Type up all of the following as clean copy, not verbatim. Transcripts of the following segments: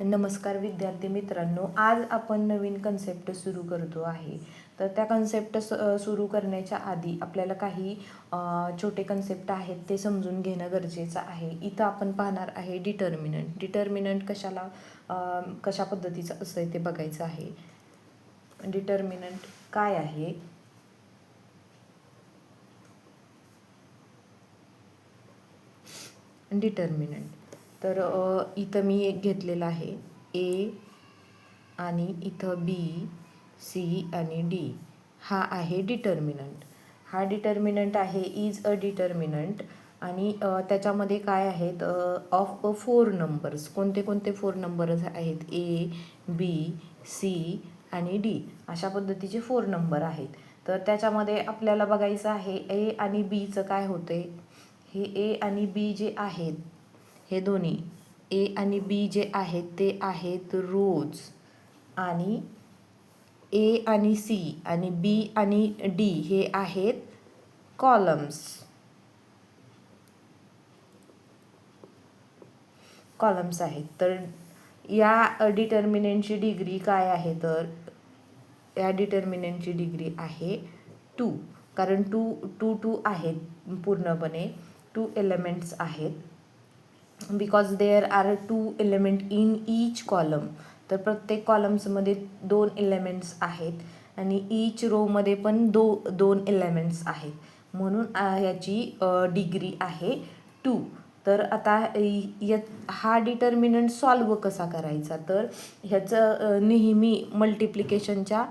नमस्कार विद्यार्थी मित्रांनो, आज आपण नवीन कन्सेप्ट सुरू करतो आहे. तर त्या कन्सेप्ट सुरू करण्याच्या आधी आपल्याला काही छोटे कन्सेप्ट आहेत ते समजून घेणं गरजेचं आहे. इथं आपण पाहणार आहे डिटर्मिनंट. डिटर्मिनंट कशा पद्धतीचं असतं ते बघायचं आहे. डिटर्मिनंट काय आहे? डिटर्मिनंट तर इथं मी एक घेतलेलं आहे ए आणि इथं बी सी आणि डी हा आहे डिटर्मिनंट. हा डिटर्मिनंट आहे इज अ डिटर्मिनंट आणि त्याच्यामध्ये काय आहेत ऑफ अ 4 नंबर्स. कोणते कोणते 4 नंबर्स आहेत? ए बी सी आणि डी अशा पद्धतीचे 4 नंबर आहेत. तर त्याच्यामध्ये आपल्याला बघायचं आहे ए आणि बीचं काय होते. हे ए आणि बी जे आहेत हे दोन्ही ए आणि बी जे आहेत ते आहेत रोज आणि ए आणि सी आणि बी आणि डी हे आहेत कॉलम्स आहेत. तर या डिटर्मिनंटची डिग्री काय आहे? तर या डिटर्मिनंटची डिग्री आहे 2, कारण टू आहेत पूर्णपणे 2 एलिमेंट्स आहेत. Because there are 2 element in each column. तर प्रत्येक कॉलम्समध्ये 2 एलिमेंट्स आहेत आणि ईच रोमध्ये पण दोन एलिमेंट्स आहेत, म्हणून ह्याची डिग्री आहे 2. तर आता हा डिटर्मिनंट सॉल्व कसा करायचा? तर ह्याचं नेहमी मल्टिप्लिकेशनच्या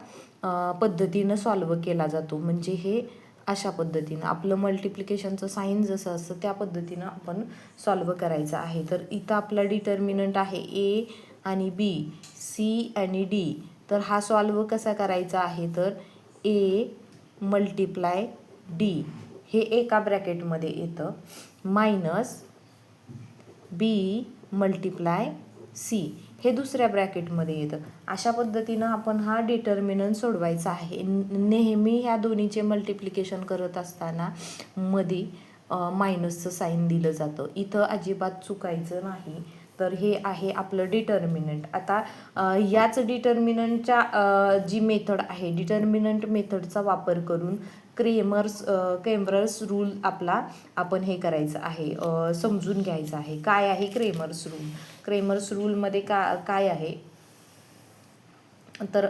पद्धतीनं सॉल्व केला जातो. म्हणजे हे अशा पद्धतीनं आपलं मल्टिप्लिकेशनचं साईन जसं असतं त्या पद्धतीनं आपण सॉल्व करायचं आहे. तर इथं आपला डिटर्मिनंट आहे ए आणि बी सी आणि डी. तर हा सॉल्व कसा करायचा आहे? तर ए मल्टिप्लाय डी हे एका ब्रॅकेटमध्ये येतं मायनस बी मल्टिप्लाय सी हे दुसऱ्या ब्रॅकेटमध्ये येतं. अशा पद्धतीनं आपण हा डिटर्मिनंट सोडवायचा आहे. नेहमी ह्या दोन्हीचे मल्टिप्लिकेशन करत असताना मध्ये मायनसचं साईन दिलं जातं. इथं अजिबात चुकायचं नाही. तर हे आहे आपलं डिटर्मिनंट. आता याच डिटर्मिनंटच्या जी मेथड आहे, डिटर्मिनंट मेथडचा वापर करून क्रेमर्स रूल आपण हे करायचं आहे, समजून घ्यायचं आहे. काय आहे क्रेमर्स रूल? क्रेमर्स रूलमध्ये काय आहे? तर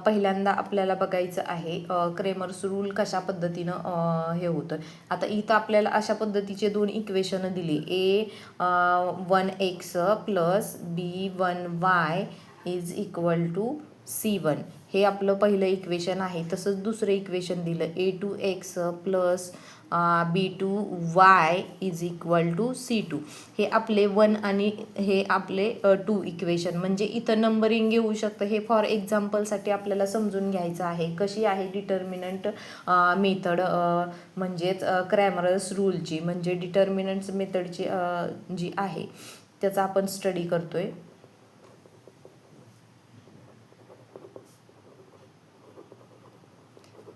पहिल्यांदा आपल्याला बघायचं आहे क्रेमर्स रूल कशा पद्धतीनं हे होतं. आता इथं आपल्याला अशा पद्धतीचे 2 इक्वेशन दिली. A1x plus B1y is equal to C1 हे आपलं पहिलं इक्वेशन आहे. तसंच दुसरं इक्वेशन दिलं A2x plus B2y is equal to C2 हे आपले 1 आणि हे आपले 2 इक्वेशन. म्हणजे इथं नंबरिंग येऊ शकतं. हे फॉर एक्झाम्पलसाठी आपल्याला समजून घ्यायचं आहे कशी आहे डिटर्मिनंट मेथड, म्हणजेच क्रॅमर्स रूलची, म्हणजे डिटर्मिनंट्स मेथडची जी आहे त्याचा आपण स्टडी करतोय.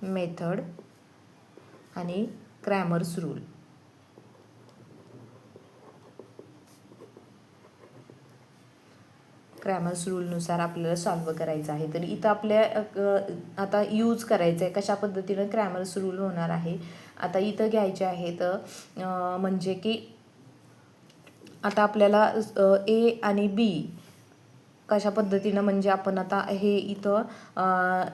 मेथड आणि क्रॅमर्स रूल. क्रॅमर्स रूलनुसार आपल्याला सॉल्व करायचं आहे. तर इथं आपल्या आता यूज करायचं आहे कशा पद्धतीनं क्रॅमर्स रूल होणार आहे. आता इथं घ्यायचे आहेत म्हणजे की आता आपल्याला ए आणि बी कशा पद्धतीनं, म्हणजे आपण आता हे इथं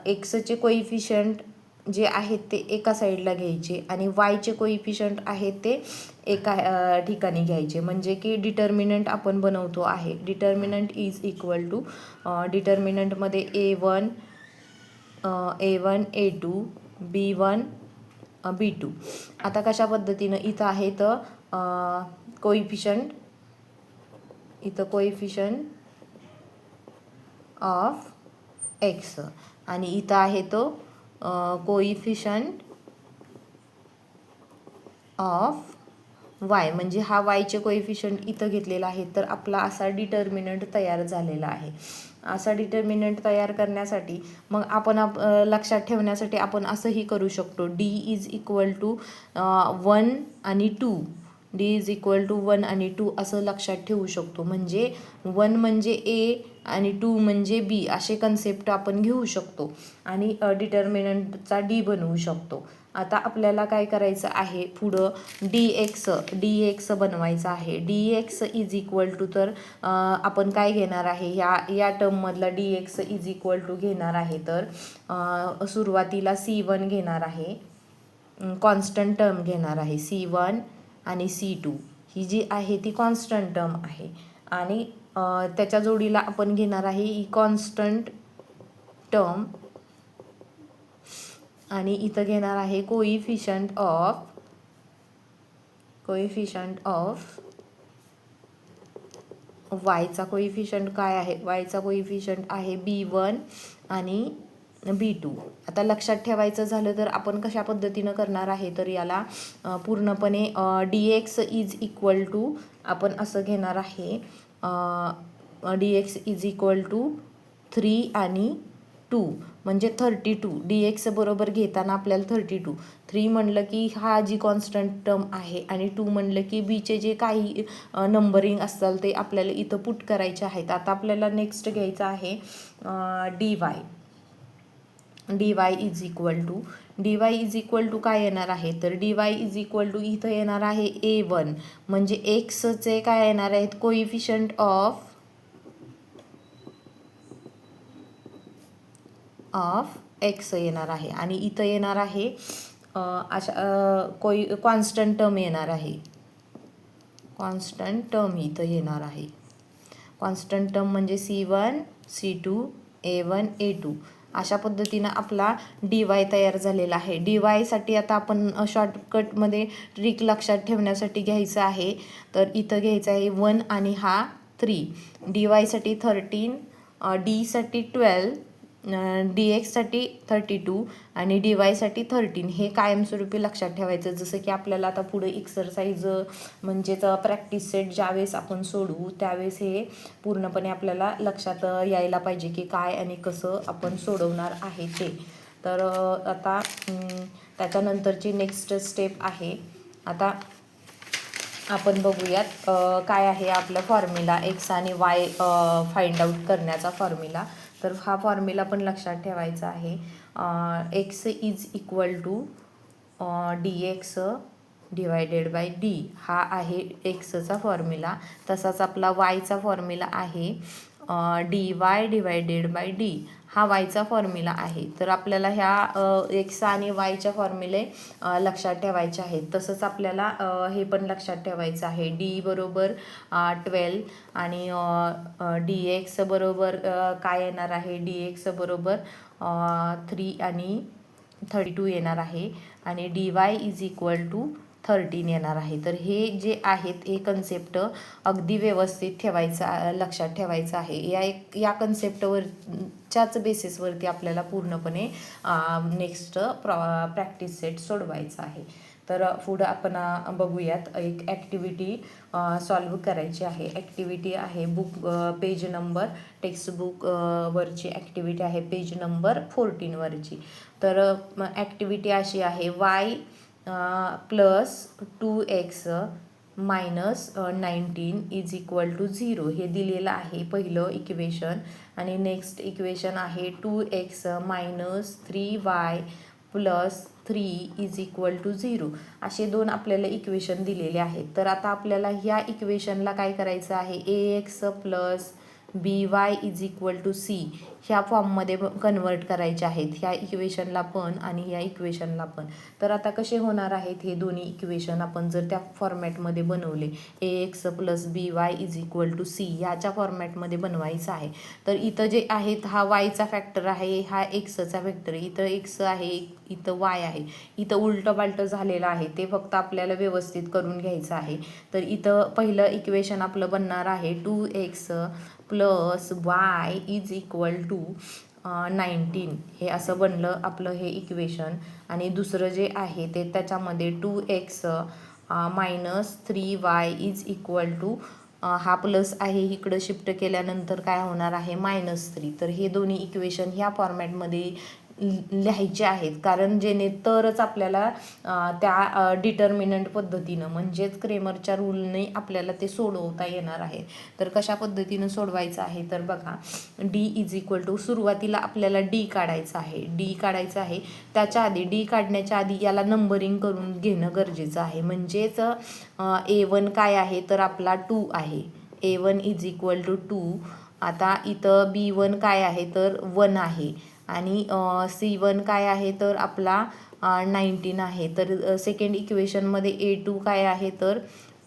एक्सचे कोइफिशियंट जे आहेत ते एका साईडला घ्यायचे आणि वायचे कोइफिशियंट आहेत ते एका ठिकाणी घ्यायचे. म्हणजे की डिटर्मिनंट आपण बनवतो आहे. डिटर्मिनंट इज इक्वल टू डिटर्मिनंटमध्ये A1 A2 B1 B2. आता कशा पद्धतीनं इथं आहे तर कोइफिशियंट ऑफ एक्स आणि इथं आहे तो कोइफिशियंट ऑफ वाय. म्हणजे हा वायचे कोइफिशियंट इथं घेतलेला आहे. तर आपला असा डिटर्मिनंट तयार झालेला आहे. असा डिटर्मिनंट तयार करण्यासाठी मग आपण लक्षात ठेवण्यासाठी आपण असंही करू शकतो. डी इज इक्वल टू 1 आणि 2 डी इज इक्वल टू 1 आणि 2 असं लक्षात ठेवू शकतो. म्हणजे 1 म्हणजे ए आणि 2 म्हणजे बी असे कन्सेप्ट आपण घेऊ शकतो आणि डिटर्मिनंटचा डी बनवू शकतो. आता आपल्याला काय करायचं आहे, पुढं डी एक्स बनवायचं आहे. D x is equal to, तर आपण काय घेणार आहे, या टर्ममधला d x is equal to घेणार आहे. तर सुरुवातीला C1 घेणार आहे, कॉन्स्टंट टर्म घेणार आहे. C1 आणि C2 ही जी आहे ती कॉन्स्टंट टर्म आहे आणि त्याच्या जोडीला आपण घेणार आहे ही कॉन्स्टंट टर्म आणि इथं घेणार आहे कोइफिशियंट ऑफ वायचा कोइफिशियंट काय आहे, वायचा कोइफिशियंट आहे B1 आणि B2. आता लक्षात ठेवायचं झालं तर आपण कशा पद्धतीनं करणार आहे, तर याला पूर्णपणे dx इज इक्वल टू आपण असं घेणार आहे, dx इज इक्वल टू 3 आणि 2 म्हणजे 32. dx बरोबर घेताना आपल्याला 32, 3 म्हणलं की हा जी कॉन्स्टंट टर्म आहे आणि 2 म्हणलं की बीचे जे काही नंबरिंग असतील ते आपल्याला इथं पुट करायचे आहेत. आता आपल्याला नेक्स्ट घ्यायचं आहे dy इज इक्वल टू काय येणार आहे, तर dy इज इक्वल टू इथं येणार आहे A1 म्हणजे एक्सचे काय येणार आहेत, कोइफिशियंट ऑफ एक्स येणार आहे आणि इथं येणार आहे अशा कॉन्स्टंट टर्म येणार आहे. कॉन्स्टंट टर्म इथं येणार आहे. कॉन्स्टंट टर्म म्हणजे C1 C2 A1 A2 अशा पद्धतीनं आपला dy तयार झालेला आहे. dy साठी आता आपण शॉर्टकटमध्ये ट्रिक लक्षात ठेवण्यासाठी घ्यायचं आहे, तर इथं घ्यायचं आहे 1 आणि हा 3. dy साठी 13, d साठी 12, dx साठी 32 आणि dy साठी 13. हे कायमस्वरूपी लक्षात ठेवायचं. जसं की आपल्याला आता पुढे एक्सरसाइज म्हणजेच प्रॅक्टिस सेट ज्यावेळेस आपण सोडवू त्यावेळेस हे पूर्णपणे आपल्याला लक्षात यायला पाहिजे की काय आणि कसं आपण सोडवणार आहे ते. तर आता त्याच्यानंतरची नेक्स्ट स्टेप आहे. आता आपण बघूयात काय आहे आपला फॉर्म्युला एक्स आणि वाय फाइंड आउट करण्याचा फॉर्म्युला. तर हा फॉर्म्युला पण लक्षात ठेवायचा आहे. X is equal to dx divided by D हा आहे एक्सचा फॉर्म्युला. तसाच आपला वायचा फॉर्म्युला आहे dy डिवायडेड बाय डी हा वायचा फॉर्म्युला आहे. तर आपल्याला ह्या एक्स आणि वायच्या फॉर्म्युले लक्षात ठेवायचे आहेत. तसंच आपल्याला हे पण लक्षात ठेवायचं आहे डी बरोबर 12 आणि dx बरोबर काय येणार आहे, dx बरोबर 3 आणि 32 येणार आहे आणि dy इज इक्वल टू 13 येणार आहे. तर हे जे आहेत हे कन्सेप्ट अगदी व्यवस्थित ठेवायचं, लक्षात ठेवायचं आहे. या कन्सेप्टवरच्याच बेसिसवरती आपल्याला पूर्णपणे नेक्स्ट प्रॅक्टिस सेट सोडवायचा आहे. तर पुढं आपण बघूयात एक ॲक्टिव्हिटी सॉल्व करायची आहे. ॲक्टिव्हिटी आहे पेज नंबर टेक्स्टबुक वरची ॲक्टिव्हिटी आहे पेज नंबर 14 वरची. तर ॲक्टिव्हिटी अशी आहे y plus 2x minus 19 is equal to 0 हे दिलेलं आहे पहिलं इक्वेशन. आणि नेक्स्ट इक्वेशन आहे 2x minus 3y plus 3 is equal to 0 असे दोन आपल्याला इक्वेशन दिलेले आहेत. तर आता आपल्याला ह्या इक्वेशनला काय करायचं आहे, ax plus by is equal to c ह्या फॉर्ममध्ये कन्वर्ट करायचे आहेत, ह्या इक्वेशनला पण आणि ह्या इक्वेशनला पण. तर आता कसे होणार आहेत हे दोन्ही इक्वेशन आपण जर त्या फॉर्मॅटमध्ये बनवले, ax plus by is equal to c ह्याच्या फॉर्मॅटमध्ये बनवायचं आहे. तर इथं जे आहेत हा वायचा फॅक्टर आहे, हा एक्सचा फॅक्टर आहे. इथं एक्स आहे, इथं वाय आहे. इथं उलटं पालटं झालेलं आहे ते फक्त आपल्याला व्यवस्थित करून घ्यायचं आहे. तर इथं पहिलं इक्वेशन आपलं बनणार आहे 2x plus y is equal to 19 हे असं बनलं आपलं हे इक्वेशन. आणि दुसरं जे आहे ते त्याच्यामध्ये 2x minus 3y is equal to हा प्लस आहे इकडं शिफ्ट केल्यानंतर काय होणार आहे -3. तर हे दोन्ही इक्वेशन ह्या फॉर्मॅटमध्ये लिहायचे आहेत, कारण जेणे तरच आपल्याला त्या डिटर्मिनंट पद्धतीनं म्हणजेच क्रेमरच्या रूलने आपल्याला ते सोडवता येणार आहे. तर कशा पद्धतीनं सोडवायचं आहे तर बघा, डी इज इक्वल टू, सुरुवातीला आपल्याला डी काढायचं आहे. त्याच्या आधी डी काढण्याच्या आधी याला नंबरिंग करून घेणं गरजेचं आहे. म्हणजेच A1 काय आहे तर आपला 2 आहे. A1 is equal to 2. आता इथं B1 काय आहे तर 1 आहे आणि C1 काय आहे तर आपला 19 आहे. तर सेकंड इक्वेशनमध्ये A2 काय आहे तर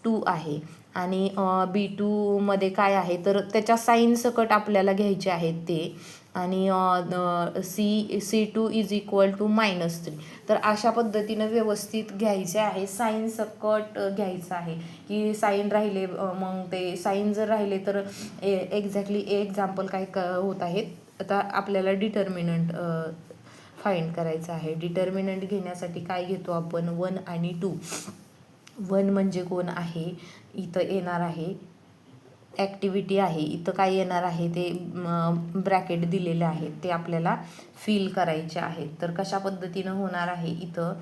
2 आहे आणि B2 मध्ये काय आहे तर त्याच्या साईन सकट आपल्याला घ्यायचे आहेत ते, आणि C2 इज इक्वल टू -3. तर अशा पद्धतीनं व्यवस्थित घ्यायचे आहे, साईन सकट घ्यायचं आहे की साईन राहिले मग ते साईन जर राहिले तर एक्झॅक्टली एक्झाम्पल काय होत आहेत. आता आपल्याला डिटर्मिनंट फाइंड करायचं आहे. डिटर्मिनंट घेण्यासाठी काय घेतो आपण 1 आणि 2. 1 म्हणजे कोण आहे, इथं येणार आहे ॲक्टिव्हिटी आहे, इथं काय येणार आहे ते ब्रॅकेट दिलेले आहेत ते आपल्याला फिल करायचे आहेत. तर कशा पद्धतीनं होणार आहे, इथं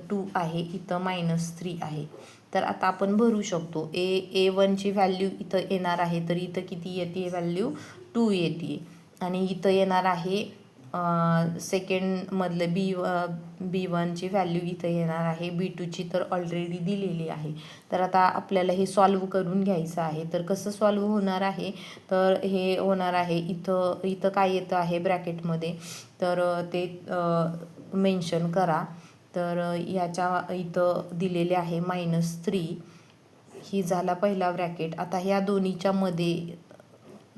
2 आहे, इथं -3 आहे. तर आता आपण भरू शकतो. A1ची व्हॅल्यू इथं येणार आहे, तर इथं किती येते व्हॅल्यू 2 येते, आणि इथं येणार आहे सेकंडमधलं B1ची व्हॅल्यू इथं येणार आहे. B2ची तर ऑलरेडी दिलेली आहे. तर आता आपल्याला हे सॉल्व करून घ्यायचं आहे. तर कसं सॉल्व होणार आहे तर हे होणार आहे, इथं काय येतं आहे ब्रॅकेटमध्ये तर ते मेन्शन करा. तर याच्या इथं दिलेले आहे -3. ही झाला पहिला ब्रॅकेट. आता ह्या दोन्हीच्या मध्ये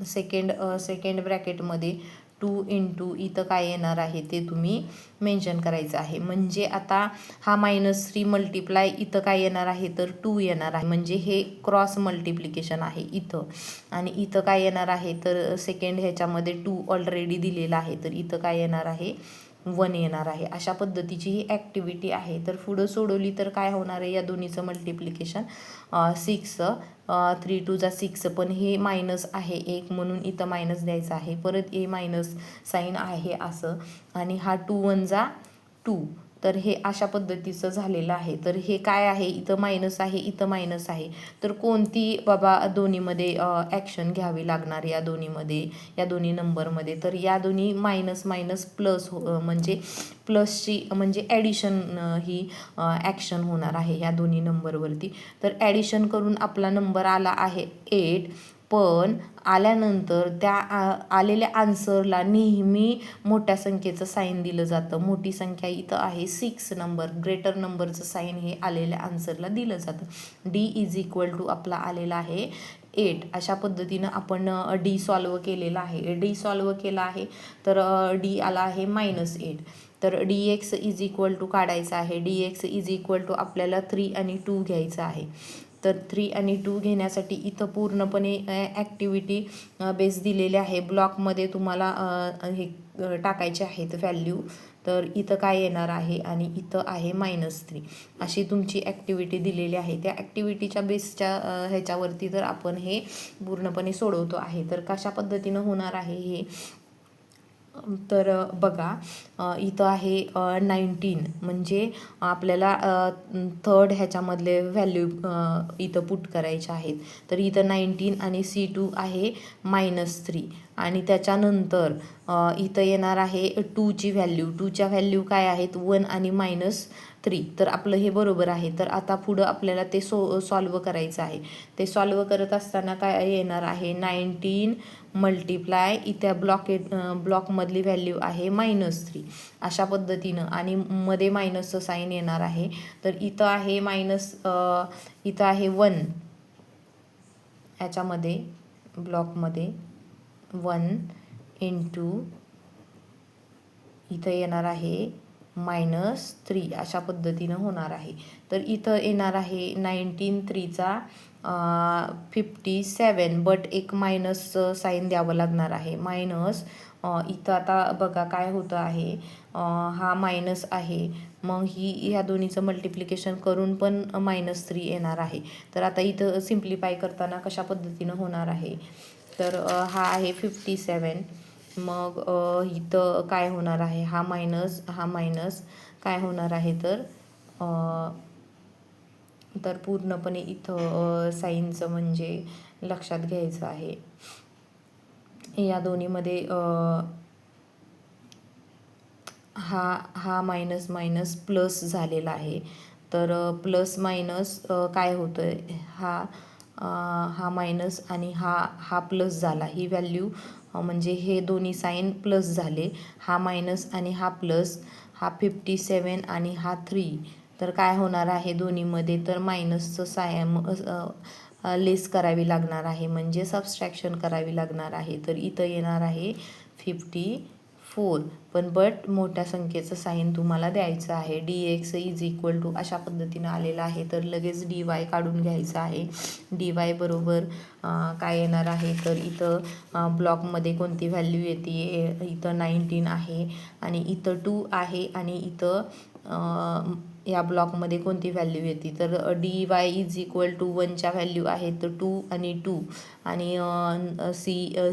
सेकंड ब्रॅकेटमध्ये 2 इंटू इथं काय येणार आहे ते तुम्ही मेन्शन करायचं आहे. म्हणजे आता हा -3 मल्टिप्लाय इथं काय येणार आहे तर 2 येणार आहे. म्हणजे हे क्रॉस मल्टिप्लिकेशन आहे इथं, आणि इथं काय येणार आहे तर सेकंड ह्याच्यामध्ये 2 ऑलरेडी दिलेला आहे, तर इथं काय येणार आहे 1 येणार आहे. अशा पद्धतीची ही ॲक्टिव्हिटी आहे. तर पुढं सोडवली तर काय होणार आहे, या दोन्हीचं मल्टिप्लिकेशन 6, 3 2 जा 6, पण हे मायनस आहे 1 म्हणून इथं मायनस द्यायचं आहे. परत ए मायनस साईन आहे असं, आणि हा 2 1 जा 2. तर हे अशा पद्धतीचं झालेलं आहे. तर हे काय आहे, इथं मायनस आहे, इथं मायनस आहे. तर कोणती बाबा दोन्हीमध्ये ॲक्शन घ्यावी लागणार या दोन्ही नंबरमध्ये, तर या दोन्ही मायनस मायनस प्लस म्हणजे प्लसची म्हणजे ॲडिशन ही ॲक्शन होणार आहे या दोन्ही नंबरवरती. तर ॲडिशन करून आपला नंबर आला आहे 8. पण आल्यानंतर त्या आलेल्या आन्सरला नेहमी मोठ्या संख्येचं साईन दिलं जातं. मोठी संख्या इथं आहे 6 नंबर, ग्रेटर नंबरचं साईन हे आलेल्या आन्सरला दिलं जातं. डी इज इक्वल टू आपला आलेला आहे 8. अशा पद्धतीनं आपण डी सॉल्व केलेला आहे. डी सॉल्व केला आहे तर डी आला आहे -8. तर dx इज इक्वल टू काढायचं आहे. dx इज इक्वल टू आपल्याला 3 आणि 2 घ्यायचं आहे. तर 3 आणि 2 घेण्यासाठी इथं पूर्णपणे ॲक्टिव्हिटी बेस दिलेले आहे. ब्लॉकमध्ये तुम्हाला हे टाकायचे आहेत व्हॅल्यू. तर इथं काय येणार आहे आणि इथं आहे -3. अशी तुमची ॲक्टिव्हिटी दिलेली आहे. त्या ॲक्टिव्हिटीच्या बेसच्या ह्याच्यावरती तर आपण हे पूर्णपणे सोडवतो आहे. तर कशा पद्धतीनं होणार आहे हे तर बघा, इथं आहे 19. म्हणजे आपल्याला थर्ड ह्याच्यामधले व्हॅल्यू इथं पुट करायचे आहेत. तर इथं 19 आणि C2 आहे -3, आणि त्याच्यानंतर इथं येणार आहे 2ची व्हॅल्यू. 2च्या व्हॅल्यू काय आहेत 1 आणि -3. तर आपलं हे बरोबर आहे. तर आता पुढं आपल्याला ते सॉल्व करायचं आहे. ते सॉल्व करत असताना काय येणार आहे 19 मल्टिप्लाय इथे ब्लॉकमधली व्हॅल्यू आहे -3. अशा पद्धतीनं, आणि मध्ये मायनसचं साईन येणार आहे. तर इथं आहे इथं आहे 1 ह्याच्यामध्ये ब्लॉकमध्ये 1 इंटू इथं येणार आहे -3. अशा पद्धतीनं होणार आहे. तर इथं येणार आहे 19 3 57, बट एक मायनस साईन द्यावं लागणार आहे. मायनस इथं आता बघा काय होतं आहे, हा मायनस आहे, मग ह्या दोन्हीचं मल्टिप्लिकेशन करून पण -3 येणार आहे. तर आता इथं सिम्प्लिफाय करताना कशा पद्धतीनं होणार आहे तर हा आहे 57 मग इथं काय होणार आहे, हा मायनस काय होणार आहे तर पूर्णपणे इथं साईनचं म्हणजे लक्षात घ्यायचं आहे. या दोन्हीमध्ये हा मायनस मायनस प्लस झालेला आहे. तर प्लस मायनस काय होतं आहे, हा मायनस आणि हा प्लस झाला. ही व्हॅल्यू म्हणजे हे दोन्ही साईन प्लस झाले. हा मायनस आणि हा प्लस, हा 57 आणि हा 3. तर काय होणार आहे दोन्हीमध्ये, तर मायनसचं सायन लेस करावी लागणार आहे, म्हणजे सबस्ट्रॅक्शन करावी लागणार आहे. तर इथं येणार आहे 54. पण मोठ्या संख्येचं साईन तुम्हाला द्यायचं आहे. dx इज इक्वल टू अशा पद्धतीनं आलेलं आहे. तर लगेच dy काढून घ्यायचं आहे. dy बरोबर काय येणार आहे, तर इथं ब्लॉकमध्ये कोणती व्हॅल्यू येते, इथं 19 आहे आणि इथं 2 आहे आणि इथं या ब्लॉकमध्ये कोणती व्हॅल्यू येते, तर dy इज इक्वल टू 1च्या व्हॅल्यू आहेत 2 आणि 2 आणि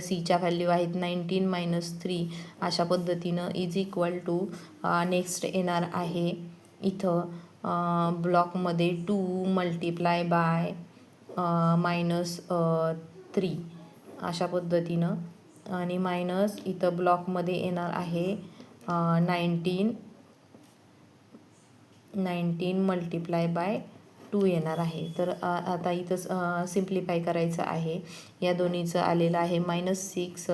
सीच्या व्हॅल्यू आहेत 19 - 3. अशा पद्धतीनं इज इक्वल टू नेक्स्ट येणार आहे इथं ब्लॉकमध्ये 2 मल्टिप्लाय बाय -3 अशा पद्धतीनं आणि मायनस इथं ब्लॉकमध्ये येणार आहे 19 मल्टिप्लाय बाय 2 येणार आहे. तर आता इथं सिम्प्लिफाय करायचं आहे. या दोन्हीचं आलेलं आहे -6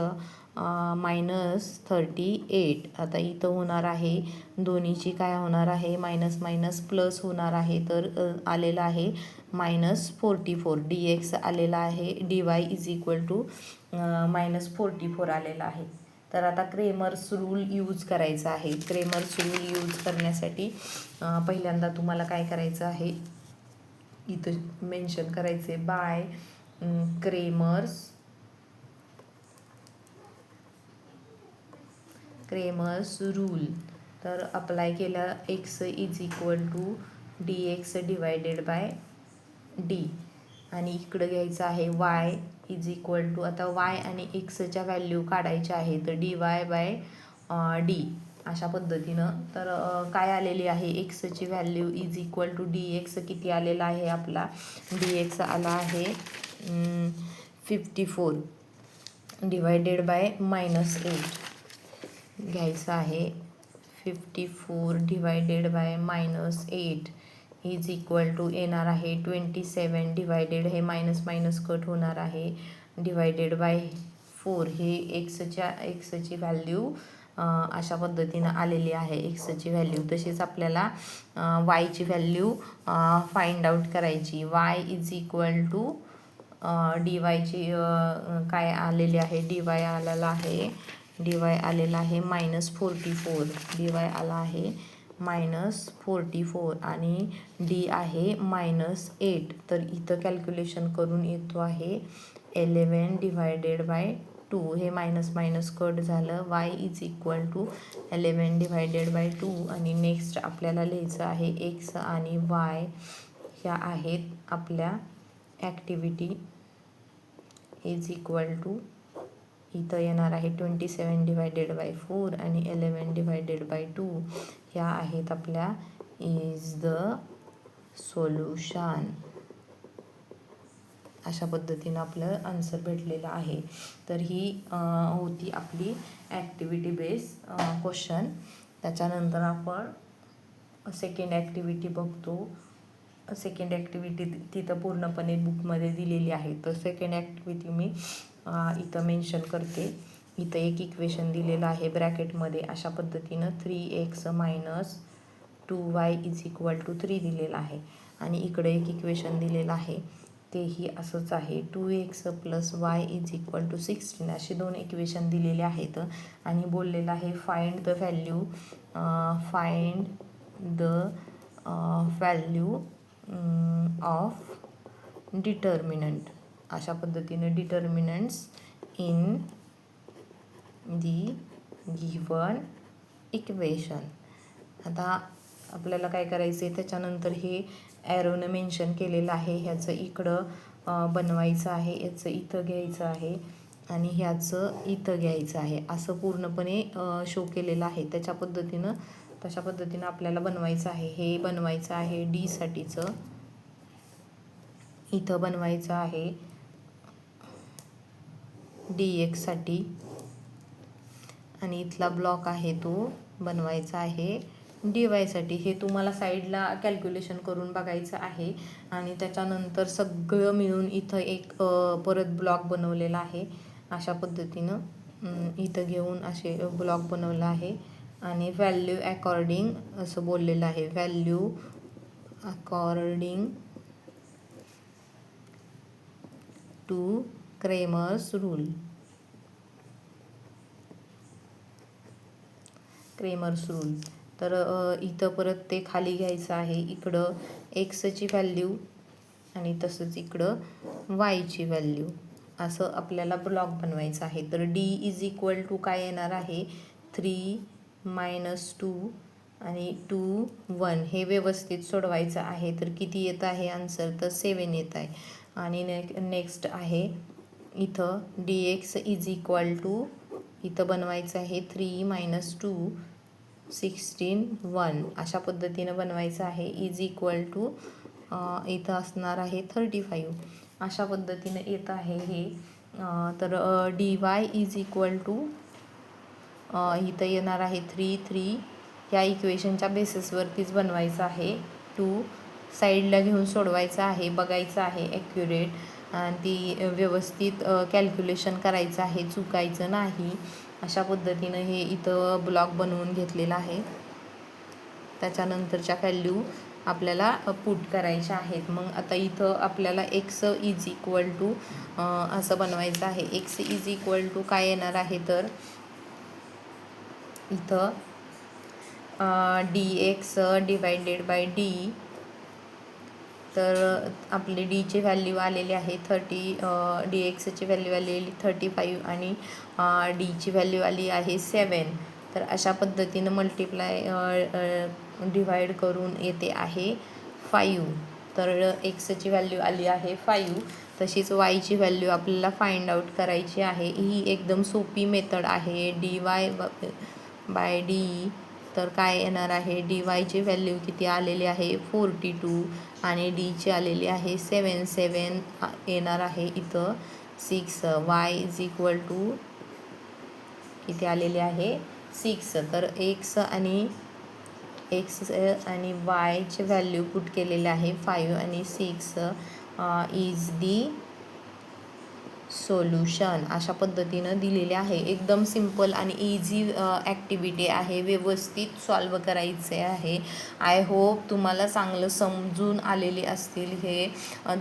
-38. आता इथं होणार आहे दोन्हीची काय होणार आहे, मायनस मायनस प्लस होणार आहे. तर आलेलं आहे -44. dx आलेला आहे, dy इज इक्वल टू -44 आलेला आहे. तर आता क्रेमर्स रूल यूज करायचा आहे. क्रेमर्स रूल यूज करण्यासाठी पहिल्यांदा तुम्हाला काय करायचं आहे, इथं मेन्शन करायचे बाय क्रेमर्स रूल. तर अप्लाय केलं x is equal to dx divided by d आणि इकडं घ्यायचं आहे y इज इक्वल टू, आता y आणि xच्या व्हॅल्यू काढायच्या आहे, तर dy बाय d अशा पद्धतीनं. तर काय आलेली आहे, xची value is equal to dx किती आलेला आहे आपला, dx आला आहे 54 डिवायडेड बाय -8 घ्यायचं आहे. 54 divided by -8 is equal to येणार आहे 27 डिवायडेड, हे मायनस मायनस कट होणार आहे, डिवायडेड बाय 4. हे एक्सची व्हॅल्यू अशा पद्धतीनं आलेली आहे एक्सची व्हॅल्यू. तसेच आपल्याला वायची व्हॅल्यू फाइंड आउट करायची. y is equal to D काय आलेली आहे, dy आलेला आहे, आलेला आहे -44. dy आला आहे -44 आणि d आहे -8. तर इथं कॅल्क्युलेशन करून येतो आहे 11 डिवायडेड बाय 2. हे मायनस मायनस कट झालं. y is equal to 11 divided by 2 आणि नेक्स्ट आपल्याला लिहायचं आहे x आणि y ह्या आहेत आपल्या ॲक्टिव्हिटी. इज इक्वल टू इथं येणार आहे 27 डिवायडेड बाय 4 आणि 11 डिवायडेड बाय 2 ह्या आहेत आपल्या इज द सोल्युशन. अशा पद्धतीनं आपलं आन्सर भेटलेलं आहे. तर ही होती आपली ॲक्टिव्हिटी बेस क्वेश्चन. त्याच्यानंतर आपण सेकंड ॲक्टिव्हिटी बघतो. सेकंड ॲक्टिव्हिटी तिथं पूर्णपणे बुकमध्ये दिलेली आहे. तर सेकंड ॲक्टिव्हिटी मी इथं मेन्शन करते. इथं एक इक्वेशन दिलेलं आहे ब्रॅकेटमध्ये अशा पद्धतीनं 3x - 2y is equal to 3 दिलेलं आहे आणि इकडे एक इक्वेशन दिलेलं आहे तेही असंच आहे 2x + y is equal to 16. अशी दोन इक्वेशन दिलेले आहेत आणि बोललेलं आहे find the value of determinant. अशा पद्धतीने determinants in the given equation. आता आपल्याला काय करायचं आहे, त्याच्यानंतर हे ॲरोनं मेन्शन केलेलं आहे, ह्याचं इकडं बनवायचं आहे, याचं इथं घ्यायचं आहे आणि ह्याचं इथं घ्यायचं आहे, असं पूर्णपणे शो केलेलं आहे. तशा पद्धतीनं आपल्याला बनवायचं आहे. हे बनवायचं आहे डी साठीचं, इथं बनवायचं आहे dx साठी, आणि इथला ब्लॉक आहे तो बनवायचा आहे dy साठी. हे तुम्हाला साईडला कॅल्क्युलेशन करून बघायचं आहे. आणि त्याच्यानंतर सगळं मिळून इथं एक परत ब्लॉक बनवलेला आहे. अशा पद्धतीनं इथं घेऊन असे ब्लॉक बनवला आहे. आणि व्हॅल्यू अकॉर्डिंग असं बोललेलं आहे, value according to Cramer's rule. तर इथं परत ते खाली घ्यायचं आहे. इकडं एक्सची व्हॅल्यू आणि तसंच इकडं वायची व्हॅल्यू, असं आपल्याला ब्लॉक बनवायचं आहे. तर डी इज इक्वल टू काय येणार आहे, 3 - 2 आणि 2 1. हे व्यवस्थित सोडवायचं आहे. तर किती येत आहे आन्सर, तर 7 येत आहे. आणि नेक्स्ट आहे इथं dx इज इक्वल टू, इथं बनवायचं आहे 3 - 2 16 1. अशा पद्धतीनं बनवायचं आहे. इज इक्वल टू इथं असणार आहे 35. अशा पद्धतीनं येत आहे हे. तर dy इज इक्वल टू इथं येणार आहे 3 3. ह्या इक्वेशनच्या बेसिसवरतीच बनवायचं आहे. 2 साईडला घेऊन सोडवायचं आहे, बघायचं आहे ॲक्युरेट, आणि ती व्यवस्थित कॅल्क्युलेशन करायचं आहे, चुकायचं नाही. अशा पद्धतीनं हे इथं ब्लॉक बनवून घेतलेला आहे. त्याच्यानंतरच्या व्हॅल्यू आपल्याला पुट करायच्या आहेत. मग आता इथं आपल्याला एक्स इज इक्वल टू असं बनवायचं आहे. एक्स इज इक्वल टू काय येणार आहे, तर इथं dx डिवायडेड बाय डी. तर आपली डीची व्हॅल्यू आलेली आहे 30, dxची व्हॅल्यू आलेली 35 आणि डीची व्हॅल्यू आली आहे 7. तर अशा पद्धतीनं मल्टिप्लाय डिवाइड करून येते आहे 5. तर एक्सची व्हॅल्यू आली आहे 5. तशीच वायची व्हॅल्यू आपल्याला फाइंड आउट करायची आहे. ही एकदम सोपी मेथड आहे, dy बाय डी. तर काय येणार आहे, dy ची व्हॅल्यू किती आलेली आहे 42 आणि डीची आलेली आहे 7 7 येणार आहे इथं 6. y इज इक्वल टू किती आलेले आहे 6. तर x आणि yचे व्हॅल्यू पुट केलेले आहे 5 आणि 6 इज दी सोल्युशन. अशा पद्धतीनं दिलेले आहे. एकदम सिंपल आणि इझी ॲक्टिव्हिटी आहे, व्यवस्थित सॉल्व करायचे आहे. आय होप तुम्हाला चांगलं समजून आलेले असतील हे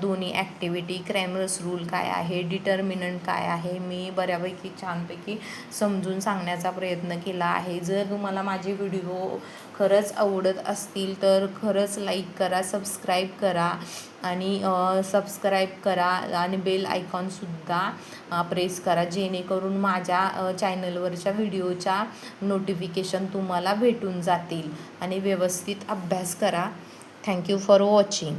दोन्ही ॲक्टिव्हिटी. क्रॅमर्स रूल काय आहे, डिटर्मिनंट काय आहे, मी बऱ्यापैकी छानपैकी समजून सांगण्याचा प्रयत्न केला आहे. जर तुम्हाला माझे व्हिडिओ खरंच आवडत असतील तर खरंच लाईक करा, सबस्क्राईब करा आणि बेल आयकॉनसुद्धा प्रेस करा, जेणेकरून माझ्या चॅनलवरच्या व्हिडिओच्या नोटिफिकेशन तुम्हाला भेटून जातील. आणि व्यवस्थित अभ्यास करा. Thank you for watching.